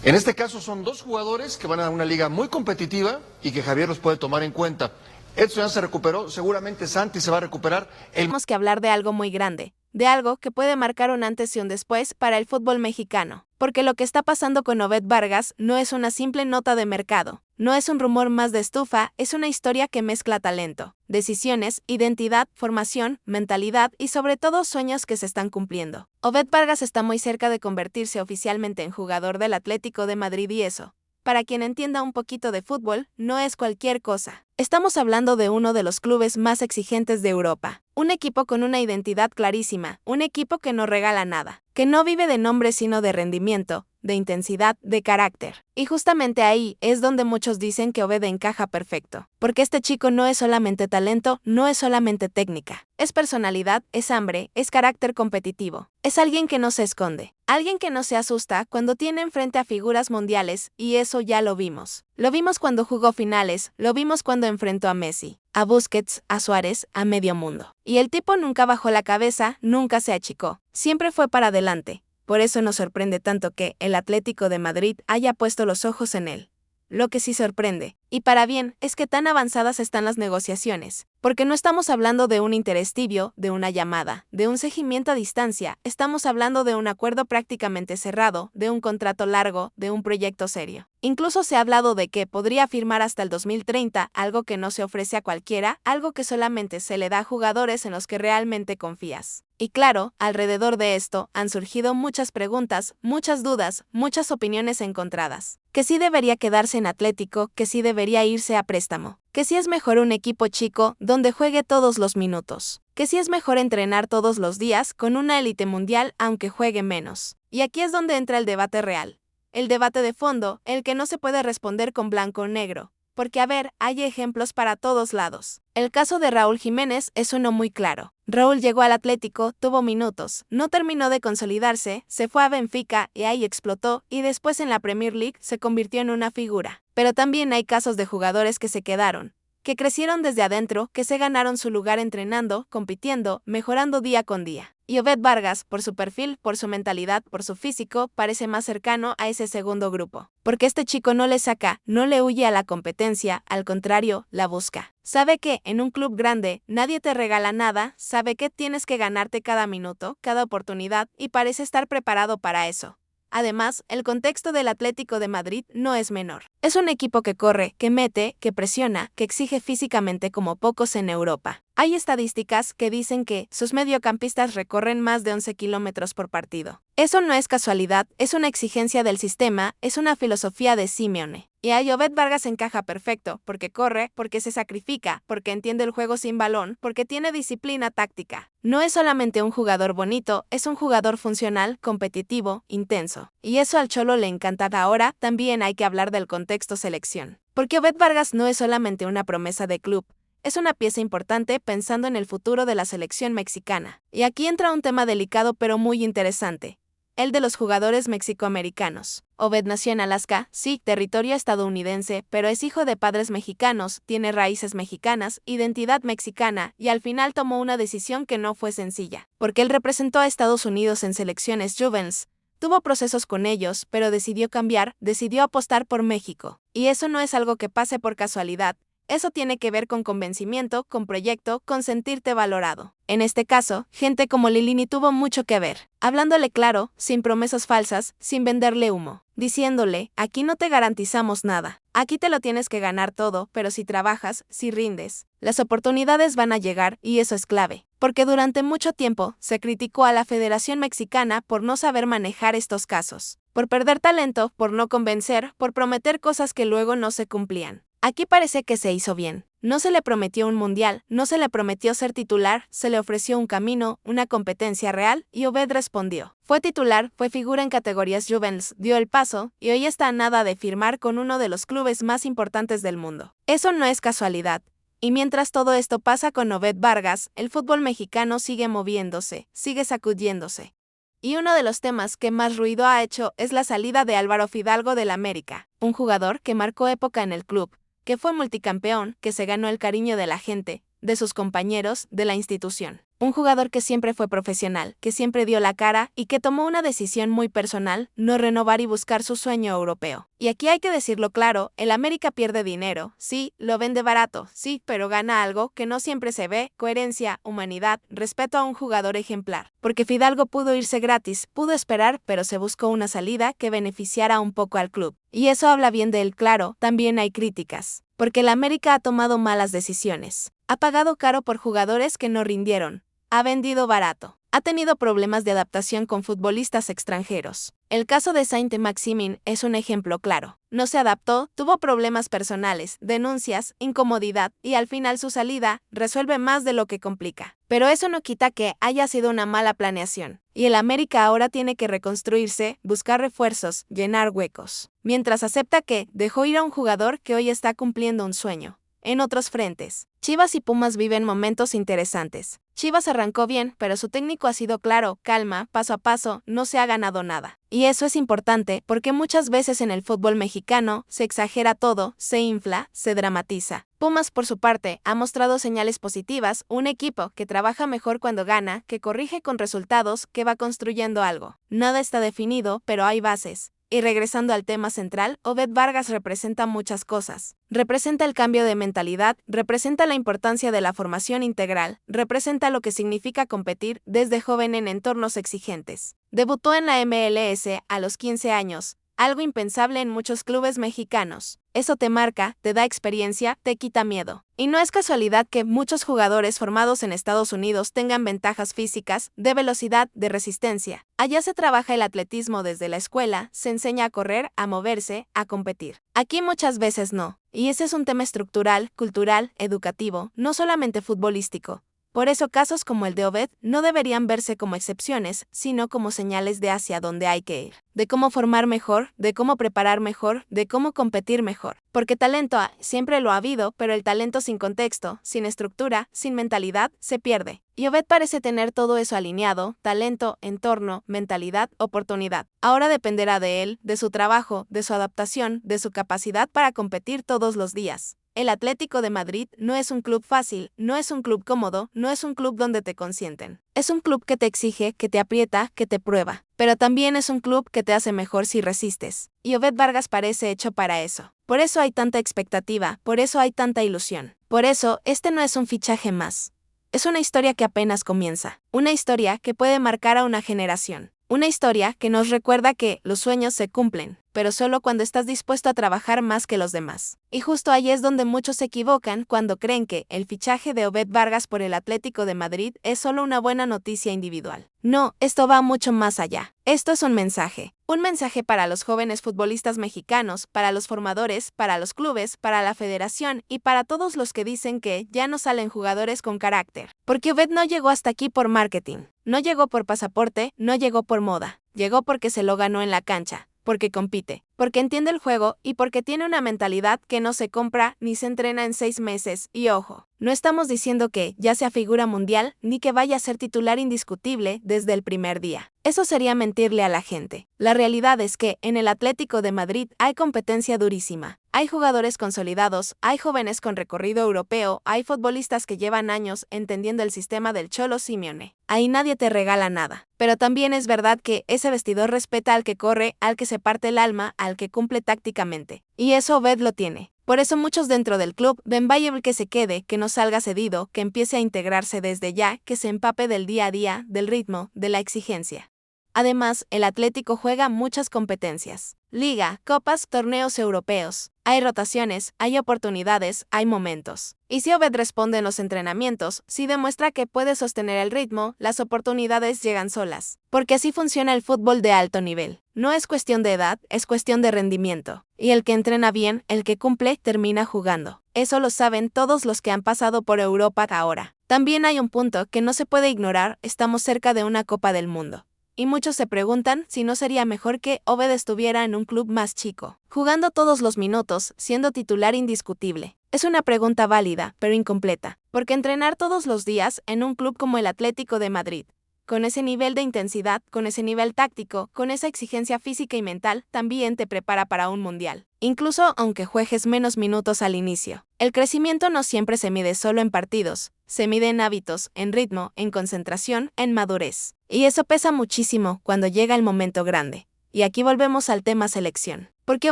En este caso son dos jugadores que van a una liga muy competitiva y que Javier los puede tomar en cuenta. Edson ya se recuperó, seguramente Santi se va a recuperar. Tenemos que hablar de algo muy grande, de algo que puede marcar un antes y un después para el fútbol mexicano, porque lo que está pasando con Obed Vargas no es una simple nota de mercado, no es un rumor más de estufa, es una historia que mezcla talento, decisiones, identidad, formación, mentalidad y sobre todo sueños que se están cumpliendo. Obed Vargas está muy cerca de convertirse oficialmente en jugador del Atlético de Madrid y eso, para quien entienda un poquito de fútbol, no es cualquier cosa. Estamos hablando de uno de los clubes más exigentes de Europa. Un equipo con una identidad clarísima, un equipo que no regala nada, que no vive de nombre sino de rendimiento, de intensidad, de carácter. Y justamente ahí es donde muchos dicen que Obed encaja perfecto. Porque este chico no es solamente talento, no es solamente técnica. Es personalidad, es hambre, es carácter competitivo. Es alguien que no se esconde. Alguien que no se asusta cuando tiene enfrente a figuras mundiales, y eso ya lo vimos. Lo vimos cuando jugó finales, lo vimos cuando enfrentó a Messi, a Busquets, a Suárez, a medio mundo. Y el tipo nunca bajó la cabeza, nunca se achicó. Siempre fue para adelante. Por eso nos sorprende tanto que el Atlético de Madrid haya puesto los ojos en él. Lo que sí sorprende, y para bien, es que tan avanzadas están las negociaciones, porque no estamos hablando de un interés tibio, de una llamada, de un seguimiento a distancia, estamos hablando de un acuerdo prácticamente cerrado, de un contrato largo, de un proyecto serio. Incluso se ha hablado de que podría firmar hasta el 2030, algo que no se ofrece a cualquiera, algo que solamente se le da a jugadores en los que realmente confías. Y claro, alrededor de esto han surgido muchas preguntas, muchas dudas, muchas opiniones encontradas. Que sí debería quedarse en Atlético, que sí debería irse a préstamo. Que sí es mejor un equipo chico donde juegue todos los minutos. Que sí es mejor entrenar todos los días con una élite mundial aunque juegue menos. Y aquí es donde entra el debate real. El debate de fondo, el que no se puede responder con blanco o negro. Porque a ver, hay ejemplos para todos lados. El caso de Raúl Jiménez es uno muy claro. Raúl llegó al Atlético, tuvo minutos, no terminó de consolidarse, se fue a Benfica y ahí explotó, y después en la Premier League se convirtió en una figura. Pero también hay casos de jugadores que se quedaron, que crecieron desde adentro, que se ganaron su lugar entrenando, compitiendo, mejorando día con día. Y Obed Vargas, por su perfil, por su mentalidad, por su físico, parece más cercano a ese segundo grupo. Porque este chico no le saca, no le huye a la competencia, al contrario, la busca. Sabe que, en un club grande, nadie te regala nada, sabe que tienes que ganarte cada minuto, cada oportunidad, y parece estar preparado para eso. Además, el contexto del Atlético de Madrid no es menor. Es un equipo que corre, que mete, que presiona, que exige físicamente como pocos en Europa. Hay estadísticas que dicen que sus mediocampistas recorren más de 11 kilómetros por partido. Eso no es casualidad, es una exigencia del sistema, es una filosofía de Simeone. Y ahí Obed Vargas encaja perfecto, porque corre, porque se sacrifica, porque entiende el juego sin balón, porque tiene disciplina táctica. No es solamente un jugador bonito, es un jugador funcional, competitivo, intenso. Y eso al Cholo le encanta. Ahora también hay que hablar del contexto selección. Porque Obed Vargas no es solamente una promesa de club, es una pieza importante pensando en el futuro de la selección mexicana. Y aquí entra un tema delicado pero muy interesante. El de los jugadores mexicoamericanos. Obed nació en Alaska, sí, territorio estadounidense, pero es hijo de padres mexicanos, tiene raíces mexicanas, identidad mexicana, y al final tomó una decisión que no fue sencilla. Porque él representó a Estados Unidos en selecciones juveniles, tuvo procesos con ellos, pero decidió cambiar, decidió apostar por México. Y eso no es algo que pase por casualidad. Eso tiene que ver con convencimiento, con proyecto, con sentirte valorado. En este caso, gente como Lilini tuvo mucho que ver, hablándole claro, sin promesas falsas, sin venderle humo, diciéndole, aquí no te garantizamos nada, aquí te lo tienes que ganar todo, pero si trabajas, si rindes, las oportunidades van a llegar y eso es clave. Porque durante mucho tiempo se criticó a la Federación Mexicana por no saber manejar estos casos, por perder talento, por no convencer, por prometer cosas que luego no se cumplían. Aquí parece que se hizo bien. No se le prometió un mundial, no se le prometió ser titular, se le ofreció un camino, una competencia real, y Obed respondió. Fue titular, fue figura en categorías juveniles, dio el paso, y hoy está a nada de firmar con uno de los clubes más importantes del mundo. Eso no es casualidad. Y mientras todo esto pasa con Obed Vargas, el fútbol mexicano sigue moviéndose, sigue sacudiéndose. Y uno de los temas que más ruido ha hecho es la salida de Álvaro Fidalgo del América, un jugador que marcó época en el club, que fue multicampeón, que se ganó el cariño de la gente, de sus compañeros, de la institución. Un jugador que siempre fue profesional, que siempre dio la cara y que tomó una decisión muy personal, no renovar y buscar su sueño europeo. Y aquí hay que decirlo claro, el América pierde dinero, sí, lo vende barato, sí, pero gana algo que no siempre se ve, coherencia, humanidad, respeto a un jugador ejemplar. Porque Fidalgo pudo irse gratis, pudo esperar, pero se buscó una salida que beneficiara un poco al club. Y eso habla bien de él, claro, también hay críticas. Porque el América ha tomado malas decisiones. Ha pagado caro por jugadores que no rindieron. Ha vendido barato. Ha tenido problemas de adaptación con futbolistas extranjeros. El caso de Saint-Maximin es un ejemplo claro. No se adaptó, tuvo problemas personales, denuncias, incomodidad y al final su salida resuelve más de lo que complica. Pero eso no quita que haya sido una mala planeación. Y el América ahora tiene que reconstruirse, buscar refuerzos, llenar huecos. Mientras acepta que dejó ir a un jugador que hoy está cumpliendo un sueño. En otros frentes, Chivas y Pumas viven momentos interesantes. Chivas arrancó bien, pero su técnico ha sido claro, calma, paso a paso, no se ha ganado nada. Y eso es importante porque muchas veces en el fútbol mexicano se exagera todo, se infla, se dramatiza. Pumas, por su parte, ha mostrado señales positivas, un equipo que trabaja mejor cuando gana, que corrige con resultados, que va construyendo algo. Nada está definido, pero hay bases. Y regresando al tema central, Obed Vargas representa muchas cosas. Representa el cambio de mentalidad, representa la importancia de la formación integral, representa lo que significa competir desde joven en entornos exigentes. Debutó en la MLS a los 15 años, algo impensable en muchos clubes mexicanos. Eso te marca, te da experiencia, te quita miedo. Y no es casualidad que muchos jugadores formados en Estados Unidos tengan ventajas físicas, de velocidad, de resistencia. Allá se trabaja el atletismo desde la escuela, se enseña a correr, a moverse, a competir. Aquí muchas veces no. Y ese es un tema estructural, cultural, educativo, no solamente futbolístico. Por eso casos como el de Obed no deberían verse como excepciones, sino como señales de hacia dónde hay que ir, de cómo formar mejor, de cómo preparar mejor, de cómo competir mejor. Porque talento siempre lo ha habido, pero el talento sin contexto, sin estructura, sin mentalidad, se pierde. Y Obed parece tener todo eso alineado, talento, entorno, mentalidad, oportunidad. Ahora dependerá de él, de su trabajo, de su adaptación, de su capacidad para competir todos los días. el Atlético de Madrid no es un club fácil, no es un club cómodo, no es un club donde te consienten. Es un club que te exige, que te aprieta, que te prueba. Pero también es un club que te hace mejor si resistes. Y Obed Vargas parece hecho para eso. Por eso hay tanta expectativa, por eso hay tanta ilusión. Por eso, este no es un fichaje más. Es una historia que apenas comienza. Una historia que puede marcar a una generación. Una historia que nos recuerda que los sueños se cumplen, pero solo cuando estás dispuesto a trabajar más que los demás. Y justo ahí es donde muchos se equivocan cuando creen que el fichaje de Obed Vargas por el Atlético de Madrid es solo una buena noticia individual. No, esto va mucho más allá. Esto es un mensaje. Un mensaje para los jóvenes futbolistas mexicanos, para los formadores, para los clubes, para la federación y para todos los que dicen que ya no salen jugadores con carácter. Porque Obed no llegó hasta aquí por marketing. No llegó por pasaporte, no llegó por moda. Llegó porque se lo ganó en la cancha, porque compite, porque entiende el juego y porque tiene una mentalidad que no se compra ni se entrena en 6 meses. Y ojo, no estamos diciendo que ya sea figura mundial ni que vaya a ser titular indiscutible desde el primer día. Eso sería mentirle a la gente. La realidad es que en el Atlético de Madrid hay competencia durísima. Hay jugadores consolidados, hay jóvenes con recorrido europeo, hay futbolistas que llevan años entendiendo el sistema del Cholo Simeone. Ahí nadie te regala nada. Pero también es verdad que ese vestidor respeta al que corre, al que se parte el alma, al que cumple tácticamente. Y eso Obed lo tiene. Por eso muchos dentro del club ven viable que se quede, que no salga cedido, que empiece a integrarse desde ya, que se empape del día a día, del ritmo, de la exigencia. Además, el Atlético juega muchas competencias. Liga, copas, torneos europeos. Hay rotaciones, hay oportunidades, hay momentos. Y si Obed responde en los entrenamientos, si demuestra que puede sostener el ritmo, las oportunidades llegan solas. Porque así funciona el fútbol de alto nivel. No es cuestión de edad, es cuestión de rendimiento. Y el que entrena bien, el que cumple, termina jugando. Eso lo saben todos los que han pasado por Europa ahora. También hay un punto que no se puede ignorar, estamos cerca de una Copa del Mundo. Y muchos se preguntan si no sería mejor que Obed estuviera en un club más chico, jugando todos los minutos, siendo titular indiscutible. Es una pregunta válida, pero incompleta, porque entrenar todos los días en un club como el Atlético de Madrid, con ese nivel de intensidad, con ese nivel táctico, con esa exigencia física y mental, también te prepara para un mundial. Incluso aunque juegues menos minutos al inicio. El crecimiento no siempre se mide solo en partidos, se mide en hábitos, en ritmo, en concentración, en madurez. Y eso pesa muchísimo cuando llega el momento grande. Y aquí volvemos al tema selección. Porque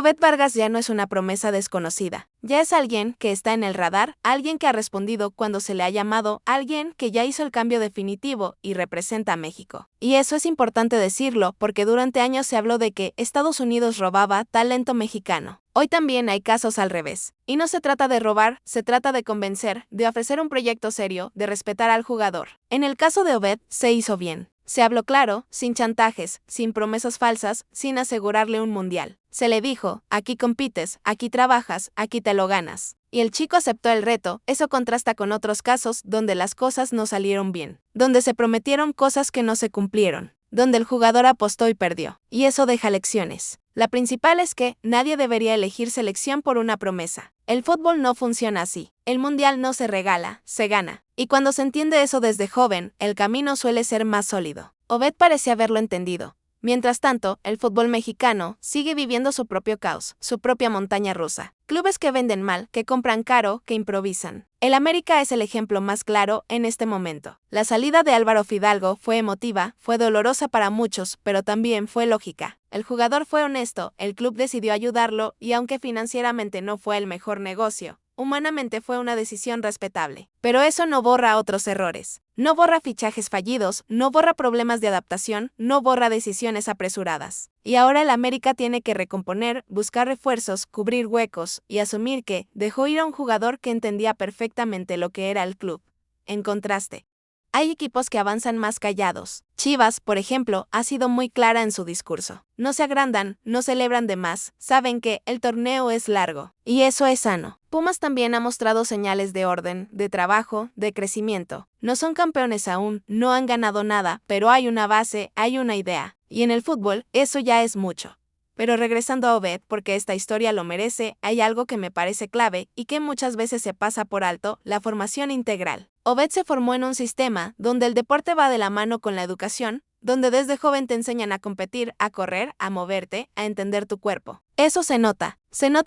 Obed Vargas ya no es una promesa desconocida. Ya es alguien que está en el radar, alguien que ha respondido cuando se le ha llamado, alguien que ya hizo el cambio definitivo y representa a México. Y eso es importante decirlo porque durante años se habló de que Estados Unidos robaba talento mexicano. Hoy también hay casos al revés. Y no se trata de robar, se trata de convencer, de ofrecer un proyecto serio, de respetar al jugador. En el caso de Obed, se hizo bien. Se habló claro, sin chantajes, sin promesas falsas, sin asegurarle un mundial. Se le dijo, aquí compites, aquí trabajas, aquí te lo ganas. Y el chico aceptó el reto. Eso contrasta con otros casos donde las cosas no salieron bien, donde se prometieron cosas que no se cumplieron, donde el jugador apostó y perdió. Y eso deja lecciones. La principal es que nadie debería elegir selección por una promesa. El fútbol no funciona así. El mundial no se regala, se gana. Y cuando se entiende eso desde joven, el camino suele ser más sólido. Obed parecía haberlo entendido. Mientras tanto, el fútbol mexicano sigue viviendo su propio caos, su propia montaña rusa. Clubes que venden mal, que compran caro, que improvisan. El América es el ejemplo más claro en este momento. La salida de Álvaro Fidalgo fue emotiva, fue dolorosa para muchos, pero también fue lógica. El jugador fue honesto, el club decidió ayudarlo y aunque financieramente no fue el mejor negocio, humanamente fue una decisión respetable. Pero eso no borra otros errores. No borra fichajes fallidos, no borra problemas de adaptación, no borra decisiones apresuradas. Y ahora el América tiene que recomponer, buscar refuerzos, cubrir huecos y asumir que dejó ir a un jugador que entendía perfectamente lo que era el club. En contraste, hay equipos que avanzan más callados. Chivas, por ejemplo, ha sido muy clara en su discurso. No se agrandan, no celebran de más, saben que el torneo es largo. Y eso es sano. Pumas también ha mostrado señales de orden, de trabajo, de crecimiento. No son campeones aún, no han ganado nada, pero hay una base, hay una idea. Y en el fútbol, eso ya es mucho. Pero regresando a Obed, porque esta historia lo merece, hay algo que me parece clave y que muchas veces se pasa por alto, la formación integral. Obed se formó en un sistema donde el deporte va de la mano con la educación, donde desde joven te enseñan a competir, a correr, a moverte, a entender tu cuerpo. Eso se nota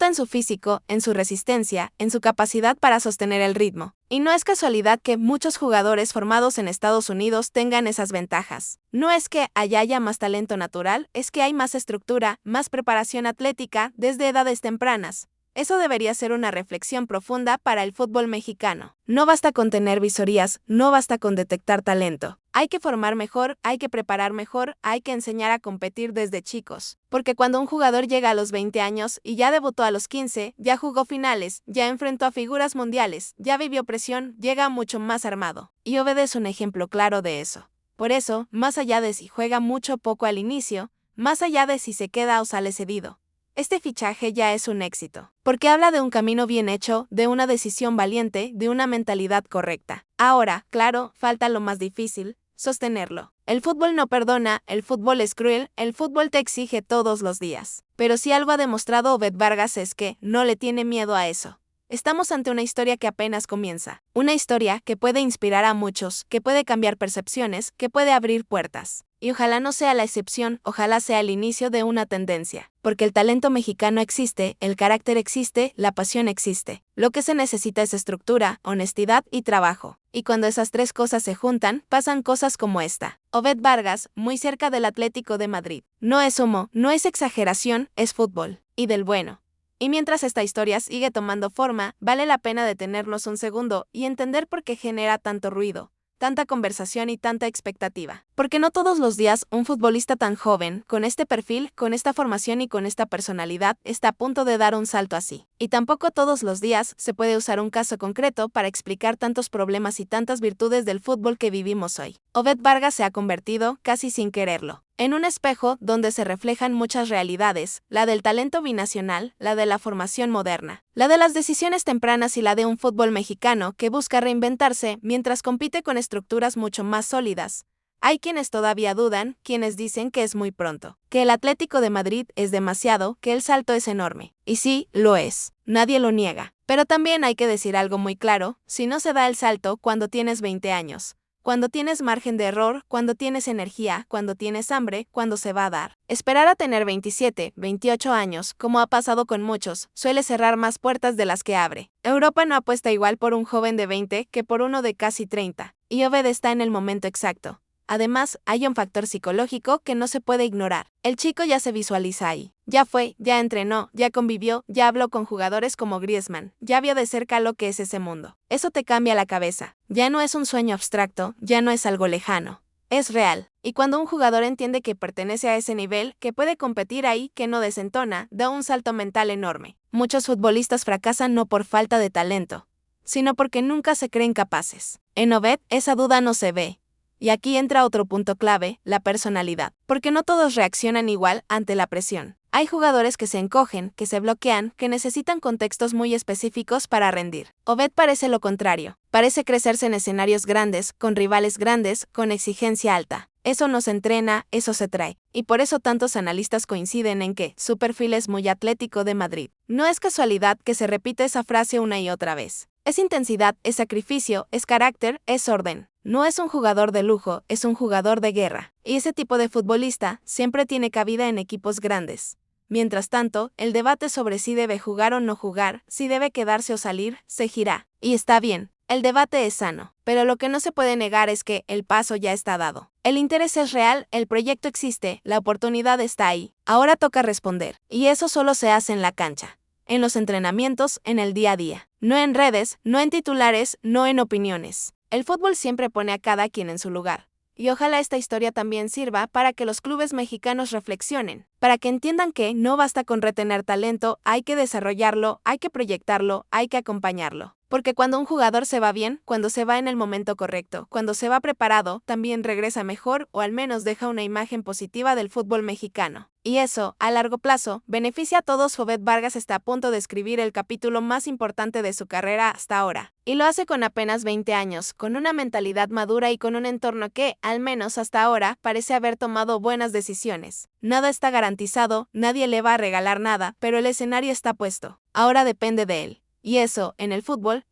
en su físico, en su resistencia, en su capacidad para sostener el ritmo. Y no es casualidad que muchos jugadores formados en Estados Unidos tengan esas ventajas. No es que allá haya más talento natural, es que hay más estructura, más preparación atlética desde edades tempranas. Eso debería ser una reflexión profunda para el fútbol mexicano. No basta con tener visorías, no basta con detectar talento. Hay que formar mejor, hay que preparar mejor, hay que enseñar a competir desde chicos. Porque cuando un jugador llega a los 20 años y ya debutó a los 15, ya jugó finales, ya enfrentó a figuras mundiales, ya vivió presión, llega mucho más armado. Y Obed es un ejemplo claro de eso. Por eso, más allá de si juega mucho o poco al inicio, más allá de si se queda o sale cedido, este fichaje ya es un éxito, porque habla de un camino bien hecho, de una decisión valiente, de una mentalidad correcta. Ahora, claro, falta lo más difícil, sostenerlo. El fútbol no perdona, el fútbol es cruel, el fútbol te exige todos los días. Pero si algo ha demostrado Obed Vargas es que no le tiene miedo a eso. Estamos ante una historia que apenas comienza. Una historia que puede inspirar a muchos, que puede cambiar percepciones, que puede abrir puertas. Y ojalá no sea la excepción, ojalá sea el inicio de una tendencia. Porque el talento mexicano existe, el carácter existe, la pasión existe. Lo que se necesita es estructura, honestidad y trabajo. Y cuando esas tres cosas se juntan, pasan cosas como esta. Obed Vargas, muy cerca del Atlético de Madrid. No es humo, no es exageración, es fútbol. Y del bueno. Y mientras esta historia sigue tomando forma, vale la pena detenernos un segundo y entender por qué genera tanto ruido, tanta conversación y tanta expectativa. Porque no todos los días un futbolista tan joven, con este perfil, con esta formación y con esta personalidad, está a punto de dar un salto así. Y tampoco todos los días se puede usar un caso concreto para explicar tantos problemas y tantas virtudes del fútbol que vivimos hoy. Obed Vargas se ha convertido, casi sin quererlo, en un espejo donde se reflejan muchas realidades, la del talento binacional, la de la formación moderna, la de las decisiones tempranas y la de un fútbol mexicano que busca reinventarse mientras compite con estructuras mucho más sólidas. Hay quienes todavía dudan, quienes dicen que es muy pronto, que el Atlético de Madrid es demasiado, que el salto es enorme. Y sí, lo es, nadie lo niega. Pero también hay que decir algo muy claro, si no se da el salto cuando tienes 20 años, cuando tienes margen de error, cuando tienes energía, cuando tienes hambre, cuando se va a dar. Esperar a tener 27, 28 años, como ha pasado con muchos, suele cerrar más puertas de las que abre. Europa no apuesta igual por un joven de 20 que por uno de casi 30, y Obed está en el momento exacto. Además, hay un factor psicológico que no se puede ignorar. El chico ya se visualiza ahí. Ya fue, ya entrenó, ya convivió, ya habló con jugadores como Griezmann, ya vio de cerca lo que es ese mundo. Eso te cambia la cabeza. Ya no es un sueño abstracto, ya no es algo lejano. Es real. Y cuando un jugador entiende que pertenece a ese nivel, que puede competir ahí, que no desentona, da un salto mental enorme. Muchos futbolistas fracasan no por falta de talento, sino porque nunca se creen capaces. En Obed, esa duda no se ve. Y aquí entra otro punto clave, la personalidad. Porque no todos reaccionan igual ante la presión. Hay jugadores que se encogen, que se bloquean, que necesitan contextos muy específicos para rendir. Obed parece lo contrario. Parece crecerse en escenarios grandes, con rivales grandes, con exigencia alta. Eso no se entrena, eso se trae. Y por eso tantos analistas coinciden en que su perfil es muy Atlético de Madrid. No es casualidad que se repite esa frase una y otra vez. Es intensidad, es sacrificio, es carácter, es orden. No es un jugador de lujo, es un jugador de guerra. Y ese tipo de futbolista siempre tiene cabida en equipos grandes. Mientras tanto, el debate sobre si debe jugar o no jugar, si debe quedarse o salir, se gira. Y está bien, el debate es sano. Pero lo que no se puede negar es que el paso ya está dado. El interés es real, el proyecto existe, la oportunidad está ahí. Ahora toca responder. Y eso solo se hace en la cancha. En los entrenamientos, en el día a día. No en redes, no en titulares, no en opiniones. El fútbol siempre pone a cada quien en su lugar. Y ojalá esta historia también sirva para que los clubes mexicanos reflexionen, para que entiendan que no basta con retener talento, hay que desarrollarlo, hay que proyectarlo, hay que acompañarlo. Porque cuando un jugador se va bien, cuando se va en el momento correcto, cuando se va preparado, también regresa mejor o al menos deja una imagen positiva del fútbol mexicano. Y eso, a largo plazo, beneficia a todos. Obed Vargas está a punto de escribir el capítulo más importante de su carrera hasta ahora. Y lo hace con apenas 20 años, con una mentalidad madura y con un entorno que, al menos hasta ahora, parece haber tomado buenas decisiones. Nada está garantizado, nadie le va a regalar nada, pero el escenario está puesto. Ahora depende de él. Y eso, en el fútbol,